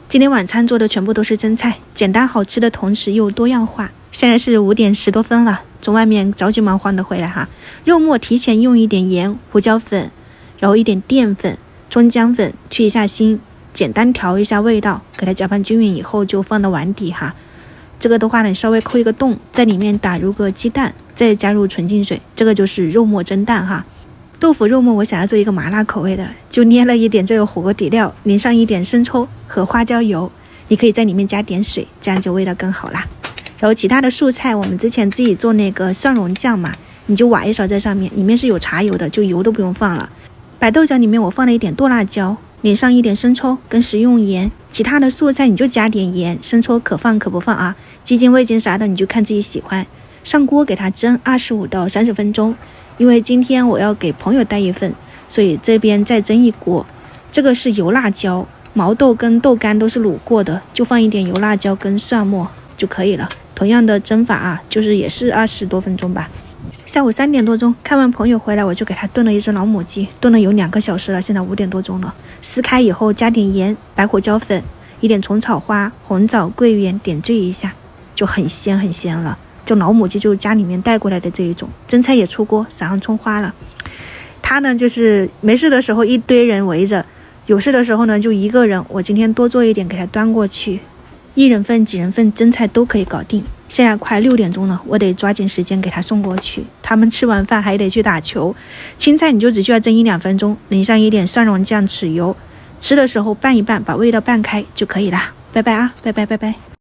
今天晚餐做的全部都是蒸菜，简单好吃的同时又多样化。现在是5点10多分了，从外面着急忙慌的回来哈。肉末提前用一点盐、胡椒粉，然后一点淀粉、葱姜粉去一下腥，简单调一下味道，给它搅拌均匀以后就放到碗底哈。这个的话呢，稍微抠一个洞，在里面打入个鸡蛋，再加入纯净水，这个就是肉末蒸蛋哈。豆腐肉末我想要做一个麻辣口味的，就捏了一点这个火锅底料，淋上一点生抽和花椒油，你可以在里面加点水，这样就味道更好啦。然后其他的素菜，我们之前自己做那个蒜蓉酱嘛，你就挖一勺在上面，里面是有茶油的，就油都不用放了。白豆角里面我放了一点剁辣椒，淋上一点生抽跟食用盐，其他的素菜你就加点盐，生抽可放可不放啊，鸡精味精啥的你就看自己喜欢。上锅给它蒸25到30分钟，因为今天我要给朋友带一份，所以这边再蒸一锅。这个是油辣椒，毛豆跟豆干都是卤过的，就放一点油辣椒跟蒜末就可以了。同样的蒸法啊，就是也是20多分钟吧。下午3点多钟看完朋友回来，我就给他炖了一只老母鸡，炖了有2个小时了，现在5点多钟了。撕开以后加点盐、白胡椒粉、一点虫草花、红枣、桂圆点缀一下，就很鲜很鲜了。就老母鸡就是家里面带过来的这一种，蒸菜也出锅，撒上葱花了。他呢就是没事的时候一堆人围着，有事的时候呢就一个人，我今天多做一点给他端过去，1人份几人份蒸菜都可以搞定。现在快6点钟了，我得抓紧时间给他送过去，他们吃完饭还得去打球。青菜你就只需要蒸1-2分钟，淋上一点蒜蓉酱、豉油，吃的时候拌一拌，把味道拌开就可以啦。拜拜啊，拜拜拜拜。